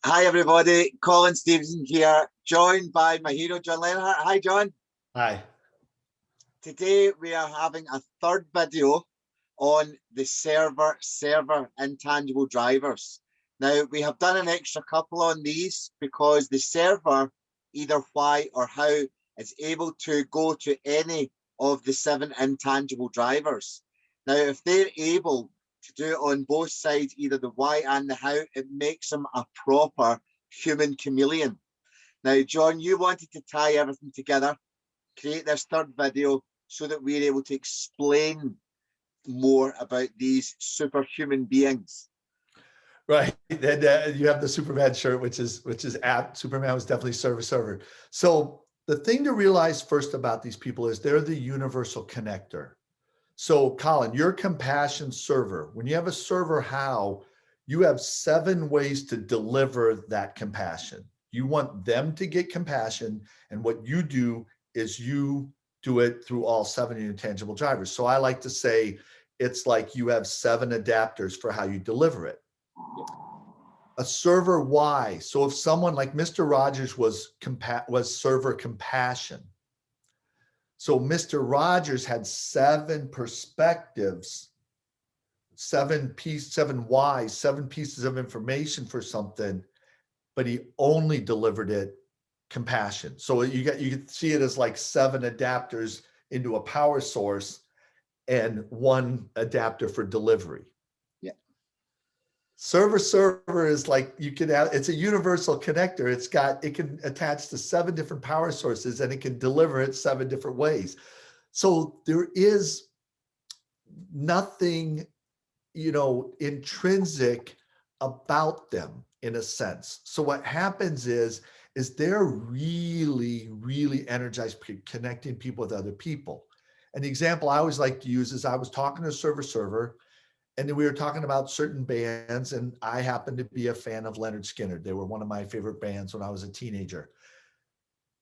Hi, everybody. Colin Stevenson here, joined by my hero, John Lenhart. Hi, John. Hi. Today, we are having a third video on the server intangible drivers. Now, we have done an extra couple on these because the server, either why or how, is able to go to any of the 7 intangible drivers. Now, if they're able to do it on both sides, either the why and the how, it makes them a proper human chameleon. Now, John, you wanted to tie everything together, create this third video so that we're able to explain more about these superhuman beings. Right. And you have the Superman shirt, which is apt. Superman was definitely server. So the thing to realize first about these people is they're the universal connector. So Colin, your compassion server, when you have a server how, you have 7 ways to deliver that compassion. You want them to get compassion, and what you do is you do it through all 7 intangible drivers. So I like to say it's like you have 7 adapters for how you deliver it. A server why. So if someone like Mr. Rogers was server compassion. So Mr. Rogers had 7 perspectives, 7 whys, 7 pieces of information for something, but he only delivered it compassion. So you can see it as like 7 adapters into a power source and 1 adapter for delivery. Yeah. Server is like, you can have, it's a universal connector. It can attach to 7 different power sources and it can deliver it 7 different ways. So there is nothing, intrinsic about them in a sense. So what happens is they're really, really energized connecting people with other people. An example I always like to use is I was talking to a server, and then we were talking about certain bands, and I happened to be a fan of Leonard Skinner. They were one of my favorite bands when I was a teenager.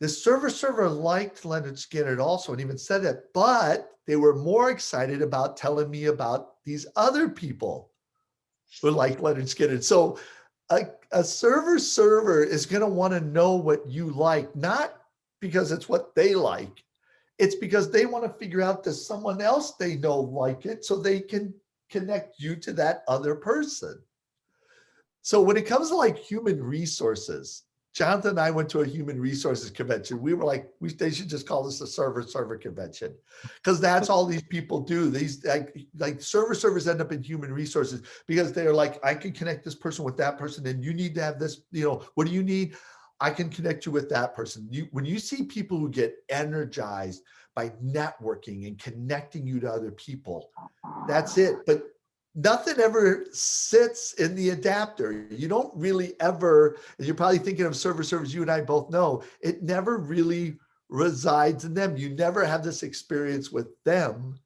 This server liked Leonard Skinner also, and even said it, but they were more excited about telling me about these other people who like Leonard Skinner. So a server is going to want to know what you like, not because it's what they like. It's because they want to figure out, does someone else they know like it, so they can connect you to that other person. So when it comes to like human resources, Jonathan and I went to a human resources convention. We were like, they should just call this a server convention, because that's all these people do. These like servers end up in human resources because they're like, I can connect this person with that person, and you need to have this, what do you need? I can connect you with that person. When you see people who get energized by networking and connecting you to other people, that's it. But nothing ever sits in the adapter. You don't really ever, and you're probably thinking of servers, you and I both know, it never really resides in them. You never have this experience with them.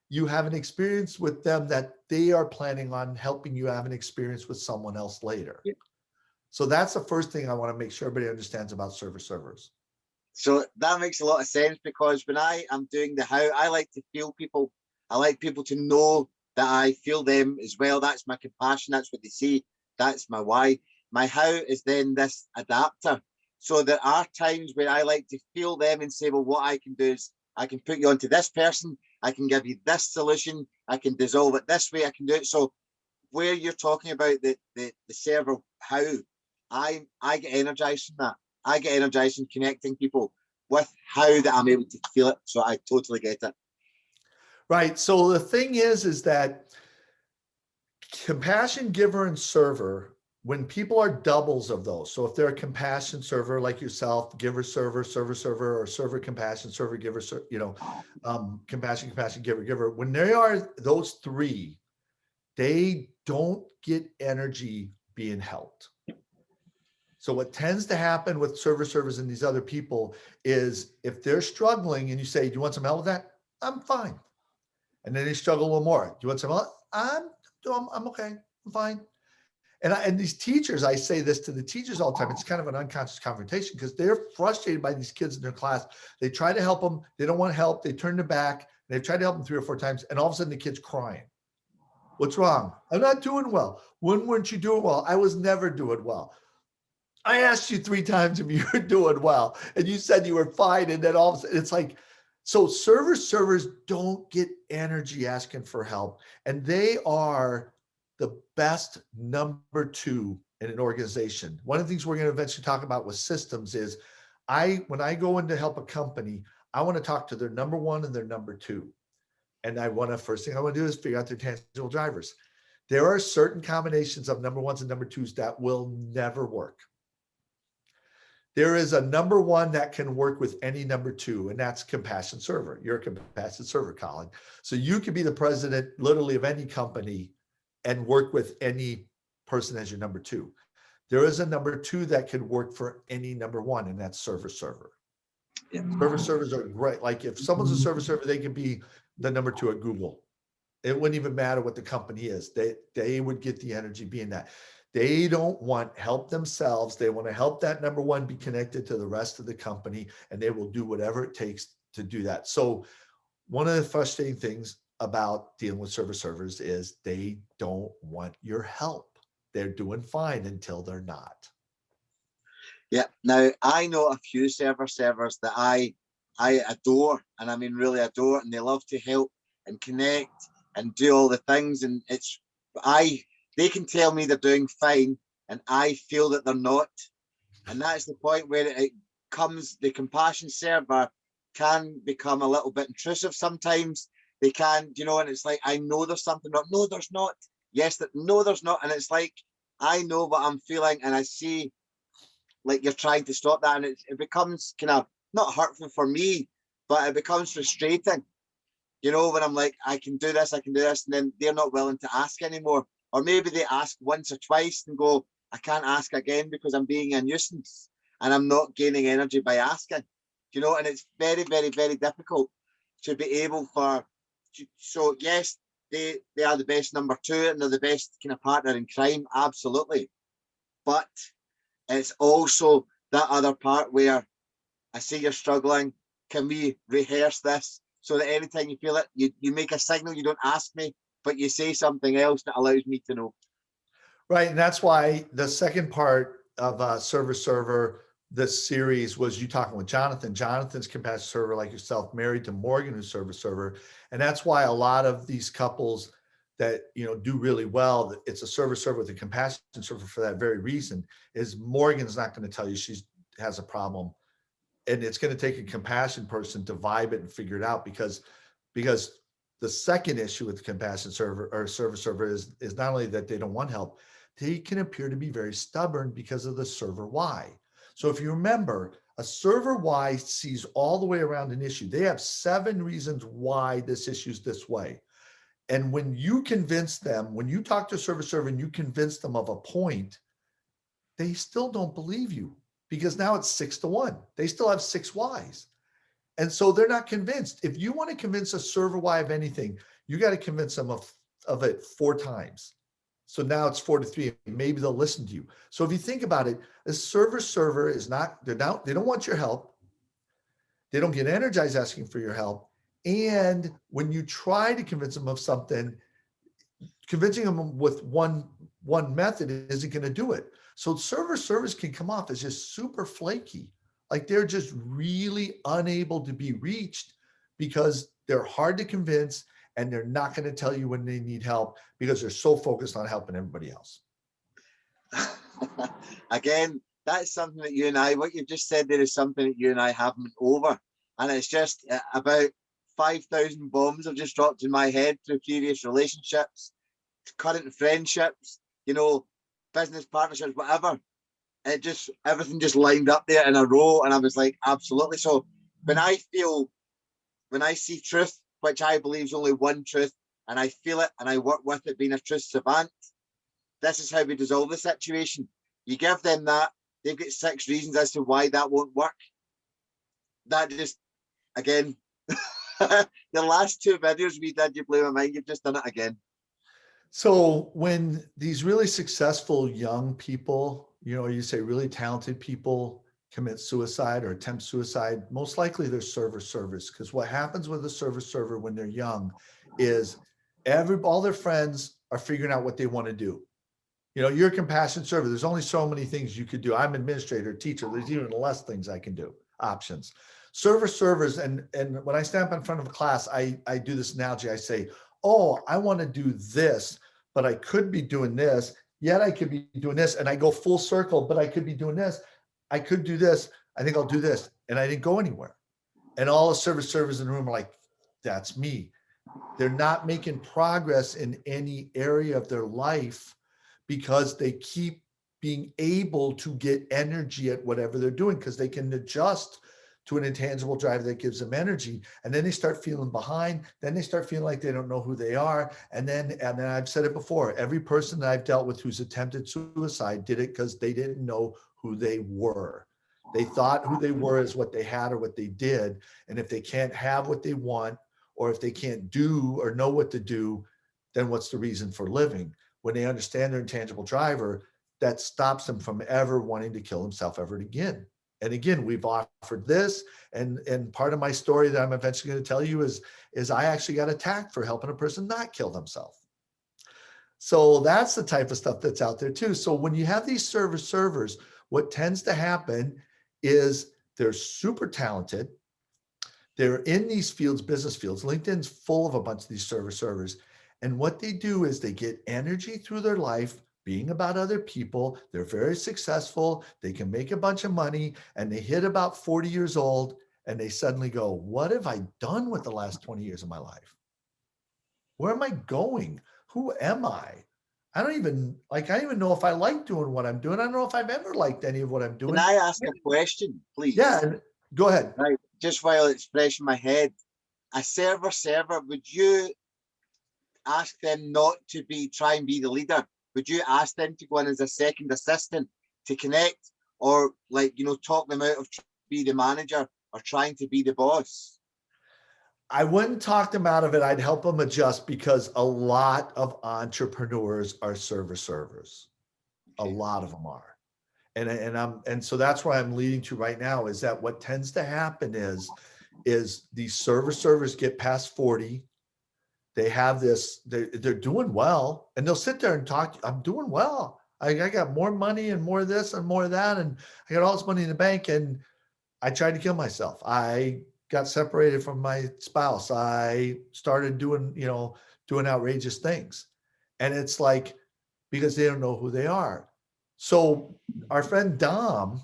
You have an experience with them that they are planning on helping you have an experience with someone else later. Yeah. So that's the first thing I want to make sure everybody understands about servers. So that makes a lot of sense, because when I am doing the how, I like to feel people. I like people to know that I feel them as well. That's my compassion. That's what they see. That's my why. My how is then this adapter. So there are times where I like to feel them and say, well, what I can do is I can put you onto this person. I can give you this solution. I can dissolve it this way. I can do it. So where you're talking about the server how, I get energized from that. I get energized in connecting people with how that I'm able to feel it. So I totally get it. Right. So the thing is that compassion giver and server, when people are doubles of those, so if they're a compassion server like yourself, giver server, or server compassion, server giver, compassion giver, when they are those 3, they don't get energy being helped. So what tends to happen with servers and these other people is, if they're struggling and you say, do you want some help with that? I'm fine. And then they struggle a little more. Do you want some help? I'm okay. I'm fine. And these teachers, I say this to the teachers all the time. It's kind of an unconscious confrontation, because they're frustrated by these kids in their class. They try to help them. They don't want help. They turn their back. They've tried to help them 3 or 4 times. And all of a sudden the kid's crying. What's wrong? I'm not doing well. When weren't you doing well? I was never doing well. I asked you 3 times if you were doing well, and you said you were fine. And then all of a sudden, it's like, so servers don't get energy asking for help, and they are the best number 2 in an organization. One of the things we're going to eventually talk about with systems is, when I go in to help a company, I want to talk to their number 1 and their number 2. And first thing I want to do is figure out their tangible drivers. There are certain combinations of number 1s and number 2s that will never work. There is a number 1 that can work with any number 2, and that's compassion server. You're a compassion server, Colin. So you can be the president literally of any company and work with any person as your number 2. There is a number 2 that could work for any number 1, and that's server. Yeah. Servers are great. Like if someone's a server, they can be the number 2 at Google. It wouldn't even matter what the company is. They would get the energy being that. They don't want help themselves. They want to help that number 1 be connected to the rest of the company, and they will do whatever it takes to do that. So one of the frustrating things about dealing with servers is they don't want your help. They're doing fine until they're not. Yeah. Now I know a few servers that I adore, and I mean really adore, and they love to help and connect and do all the things. And they can tell me they're doing fine, and I feel that they're not. And that's the point where it comes, the compassion server can become a little bit intrusive sometimes. They can, and it's like, I know there's something wrong. No, there's not. Yes, no, there's not. And it's like, I know what I'm feeling, and I see like you're trying to stop that, and it becomes kind of not hurtful for me, but it becomes frustrating, when I'm like, I can do this, and then they're not willing to ask anymore. Or maybe they ask once or twice and go, I can't ask again because I'm being a nuisance and I'm not gaining energy by asking, and it's very, very, very difficult to be able so yes, they are the best number 2 and they're the best kind of partner in crime, absolutely. But it's also that other part where I see you're struggling. Can we rehearse this so that anytime you feel it, you make a signal, you don't ask me, but you say something else that allows me to know. Right. And that's why the second part of server, this series was you talking with Jonathan. Jonathan's compassion server, like yourself, married to Morgan, who's server. And that's why a lot of these couples that, do really well, it's a server with a compassion server for that very reason, is Morgan's not going to tell you she has a problem. And it's going to take a compassion person to vibe it and figure it out, because the second issue with the compassion server or server is not only that they don't want help, they can appear to be very stubborn because of the ServerWHY. So if you remember, a ServerWHY sees all the way around an issue. They have 7 reasons why this issue is this way. And when you convince them, when you talk to a server and you convince them of a point, they still don't believe you, because now it's 6-1. They still have 6 whys. And so they're not convinced. If you want to convince a server-why of anything, you got to convince them of it 4 times. So now it's 4-3. Maybe they'll listen to you. So if you think about it, a server is not, they don't want your help. They don't get energized asking for your help. And when you try to convince them of something, convincing them with one method isn't going to do it. So servers can come off as just super flaky. Like they're just really unable to be reached because they're hard to convince, and they're not going to tell you when they need help because they're so focused on helping everybody else. Again, that's something that what you've just said there is something that you and I haven't over. And it's just about 5,000 bombs have just dropped in my head through previous relationships, current friendships, business partnerships, whatever. Everything just lined up there in a row. And I was like, absolutely. So when I see truth, which I believe is only one truth, and I feel it and I work with it being a truth savant, this is how we dissolve the situation. You give them that, they've got 6 reasons as to why that won't work. That just, again, the last 2 videos we did, you blew my mind, you've just done it again. So when these really successful young people, you say really talented people commit suicide or attempt suicide, most likely they're servers. Because what happens with a server when they're young is all their friends are figuring out what they want to do. You know, you're a compassion server. There's only so many things you could do. I'm administrator, teacher. There's even less things I can do, options. Servers, and when I stand up in front of a class, I do this analogy. I say, oh, I want to do this, but I could be doing this, yet I could be doing this, and I go full circle, but I could be doing this. I could do this. I think I'll do this. And I didn't go anywhere. And all the servers in the room are like, that's me. They're not making progress in any area of their life because they keep being able to get energy at whatever they're doing because they can adjust to an intangible driver that gives them energy. And then they start feeling behind. Then they start feeling like they don't know who they are. And then I've said it before, every person that I've dealt with who's attempted suicide did it because they didn't know who they were. They thought who they were is what they had or what they did. And if they can't have what they want, or if they can't do or know what to do, then what's the reason for living? When they understand their intangible driver, that stops them from ever wanting to kill themselves ever again. And again, we've offered this, and part of my story that I'm eventually going to tell you is I actually got attacked for helping a person not kill themselves. So that's the type of stuff that's out there too. So when you have these servers, what tends to happen is they're super talented. They're in these fields, business fields. LinkedIn's full of a bunch of these servers. And what they do is they get energy through their life being about other people. They're very successful. They can make a bunch of money, and they hit about 40 years old and they suddenly go, what have I done with the last 20 years of my life? Where am I going? Who am I? I don't even know if I like doing what I'm doing. I don't know if I've ever liked any of what I'm doing. Can I ask a question, please? Yeah, go ahead. Right, just while it's fresh in my head, a server, would you ask them not to try and be the leader? Would you ask them to go in as a second assistant to connect, or talk them out of trying to be the manager or trying to be the boss? I wouldn't talk them out of it. I'd help them adjust because a lot of entrepreneurs are servers. Okay. A lot of them are. And so that's where I'm leading to right now is that what tends to happen is these servers get past 40. They have this, they're doing well, and they'll sit there and talk, I'm doing well. I got more money and more of this and more of that. And I got all this money in the bank, and I tried to kill myself. I got separated from my spouse. I started doing outrageous things. And it's like, because they don't know who they are. So our friend Dom,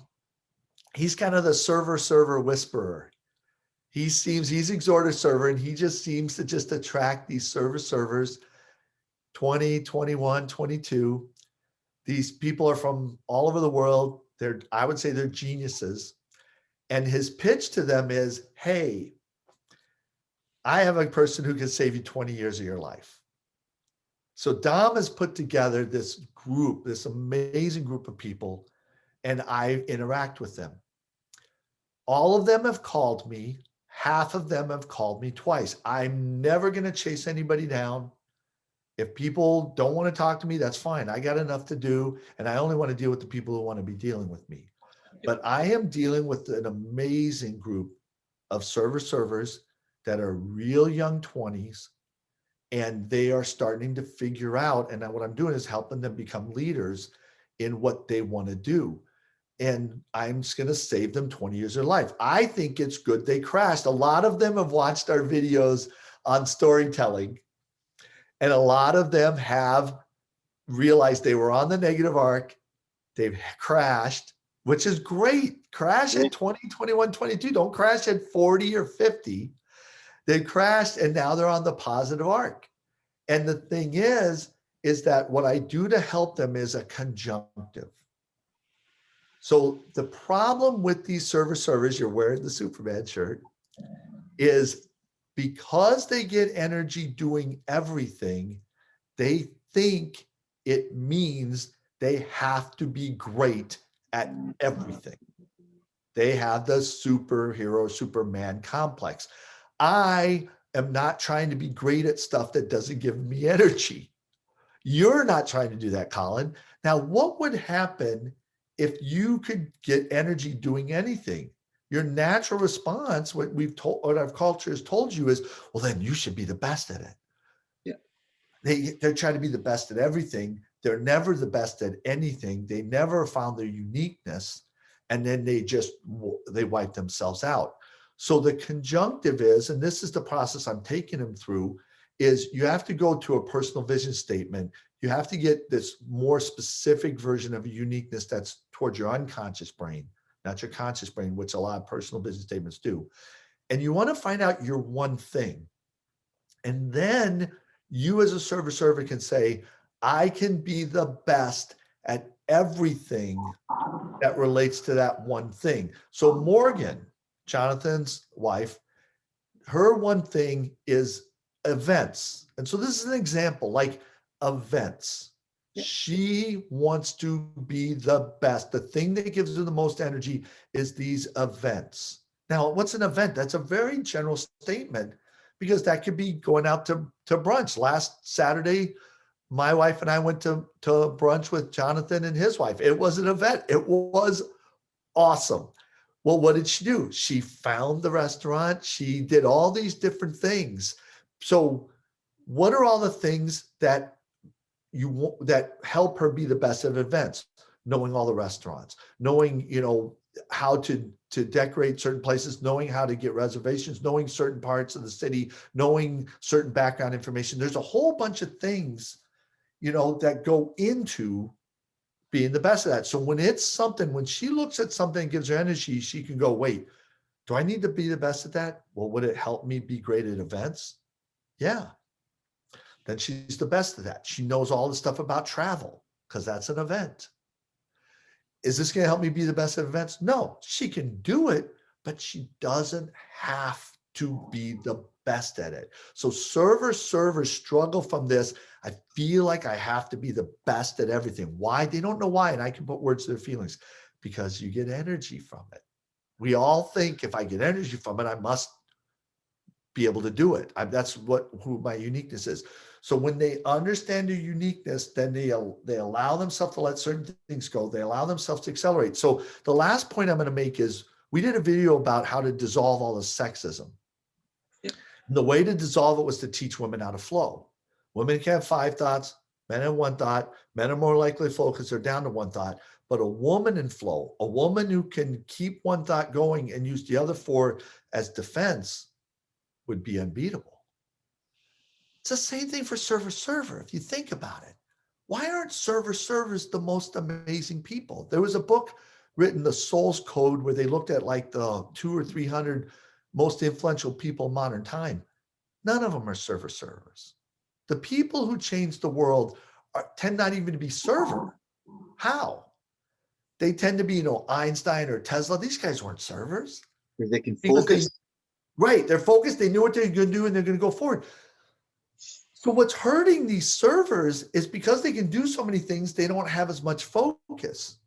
he's kind of the server whisperer. He's exhorted server, and he just seems to just attract these servers, 20, 21, 22. These people are from all over the world. I would say they're geniuses. And his pitch to them is, hey, I have a person who can save you 20 years of your life. So Dom has put together this group, this amazing group of people, and I interact with them. All of them have called me. Half of them have called me twice. I'm never going to chase anybody down. If people don't want to talk to me, that's fine. I got enough to do, and I only want to deal with the people who want to be dealing with me. But I am dealing with an amazing group of servers that are real young 20s, and they are starting to figure out, and what I'm doing is helping them become leaders in what they want to do. And I'm just going to save them 20 years of their life. I think it's good they crashed. A lot of them have watched our videos on storytelling, and a lot of them have realized they were on the negative arc. They've crashed, which is great. Crash at 20, 21, 22. Don't crash at 40 or 50. They crashed, and now they're on the positive arc. And the thing is that what I do to help them is a conjunctive. So the problem with these servers, you're wearing the Superman shirt, is because they get energy doing everything, they think it means they have to be great at everything. They have the superhero, Superman complex. I am not trying to be great at stuff that doesn't give me energy. You're not trying to do that, Colin. Now, what would happen if you could get energy doing anything? Your natural response, what our culture has told you is, well, then you should be the best at it. Yeah. They're trying to be the best at everything. They're never the best at anything. They never found their uniqueness. And then they wipe themselves out. So the conjunctive is, and this is the process I'm taking them through, is you have to go to a personal vision statement. You have to get this more specific version of a uniqueness that's towards your unconscious brain, not your conscious brain, which a lot of personal vision statements do. And you want to find out your one thing. And then you as a server can say, I can be the best at everything that relates to that one thing. So Morgan, Jonathan's wife, her one thing is events. And so this is an example, like events. She wants to be the best. The thing that gives her the most energy is these events. Now, what's an event? That's a very general statement, because that could be going out to brunch. Last Saturday, my wife and I went to brunch with Jonathan and his wife. It was an event. It was awesome. Well, what did she do? She found the restaurant. She did all these different things. So what are all the things that that help her be the best at events? Knowing all the restaurants, knowing, how to decorate certain places, knowing how to get reservations, knowing certain parts of the city, knowing certain background information. There's a whole bunch of things, that go into being the best of that. So when she looks at something that gives her energy, she can go, wait, do I need to be the best at that? Well, would it help me be great at events? Yeah. Then she's the best at that. She knows all the stuff about travel because that's an event. Is this going to help me be the best at events? No, she can do it, but she doesn't have to be the best at it. So servers struggle from this. I feel like I have to be the best at everything. Why? They don't know why. And I can put words to their feelings, because you get energy from it. We all think if I get energy from it, I must be able to do it. That's who my uniqueness is. So when they understand their uniqueness, then they allow themselves to let certain things go. They allow themselves to accelerate. So the last point I'm going to make is, we did a video about how to dissolve all the sexism. Yeah. And the way to dissolve it was to teach women how to flow. Women can have 5 thoughts, men have 1 thought. Men are more likely to flow because they're down to 1 thought. But a woman in flow, a woman who can keep 1 thought going and use the other 4 as defense, would be unbeatable. It's the same thing for server. If you think about it, why aren't servers the most amazing people? There was a book written, The Soul's Code, where they looked at like the 200 or 300 most influential people in modern time. None of them are servers. The people who change the world tend not even to be server. How? They tend to be, Einstein or Tesla. These guys weren't servers. Because they can focus. Right. They're focused. They knew what they're going to do and they're going to go forward. So what's hurting these servers is because they can do so many things, they don't have as much focus.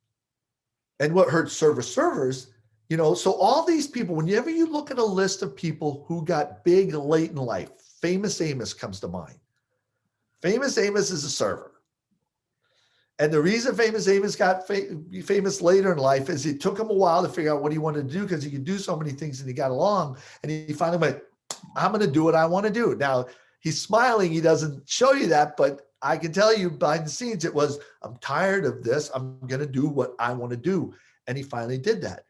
And what hurts servers, so all these people, whenever you look at a list of people who got big late in life, Famous Amos comes to mind. Famous Amos is a server. And the reason Famous Amos got famous later in life is it took him a while to figure out what he wanted to do, because he could do so many things and he got along. And he finally went, I'm going to do what I want to do. Now, he's smiling. He doesn't show you that, but I can tell you behind the scenes, it was, I'm tired of this. I'm going to do what I want to do. And he finally did that.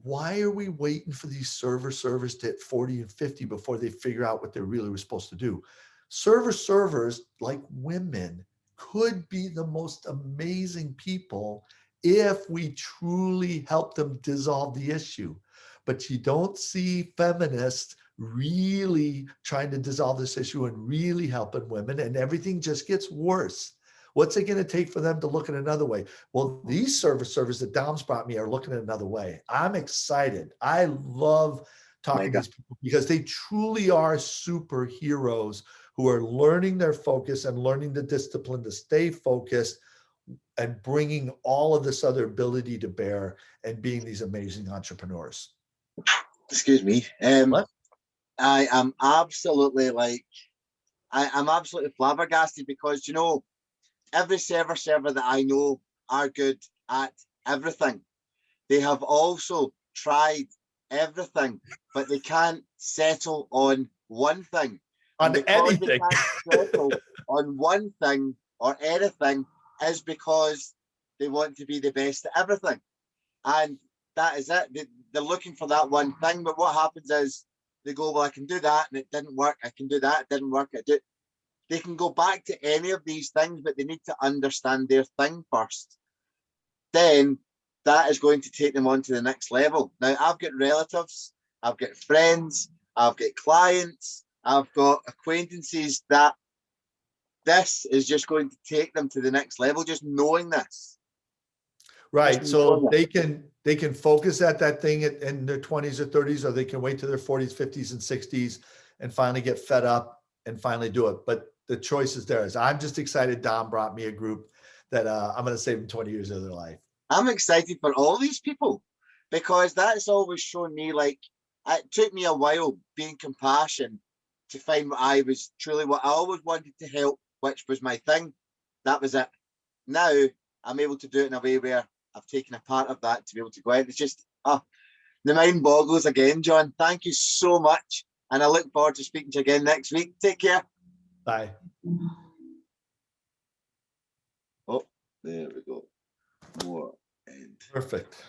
Why are we waiting for these servers to hit 40 and 50 before they figure out what they really were supposed to do? Servers, like women, could be the most amazing people if we truly help them dissolve the issue. But you don't see feminists really trying to dissolve this issue and really helping women, and everything just gets worse. What's it going to take for them to look at another way? Well, these servers that Dom's brought me are looking at another way. I'm excited. I love talking to these people because they truly are superheroes who are learning their focus and learning the discipline to stay focused and bringing all of this other ability to bear and being these amazing entrepreneurs. Excuse me. I am absolutely I'm absolutely flabbergasted, because, every server that I know are good at everything. They have also tried everything, but they can't settle on one thing. On anything. They can't settle on one thing or anything, is because they want to be the best at everything. And that is it. They're looking for that one thing. But what happens is they go, well, I can do that and it didn't work. I can do that, it didn't work. They can go back to any of these things, but they need to understand their thing first. Then that is going to take them on to the next level. Now, I've got relatives, I've got friends, I've got clients, I've got acquaintances that this is just going to take them to the next level, just knowing this. Right. So they can focus at that thing in their 20s or 30s, or they can wait to their 40s, 50s, and 60s and finally get fed up and finally do it. But the choice is theirs. I'm just excited Dom brought me a group that I'm going to save them 20 years of their life. I'm excited for all these people because that's always shown me, like, it took me a while being compassion to find what I was truly, what I always wanted to help, which was my thing. That was it. Now I'm able to do it in a way where I've taken a part of that to be able to go out. It's just, the mind boggles again, John. Thank you so much. And I look forward to speaking to you again next week. Take care. Bye. Oh, there we go. More end. Perfect.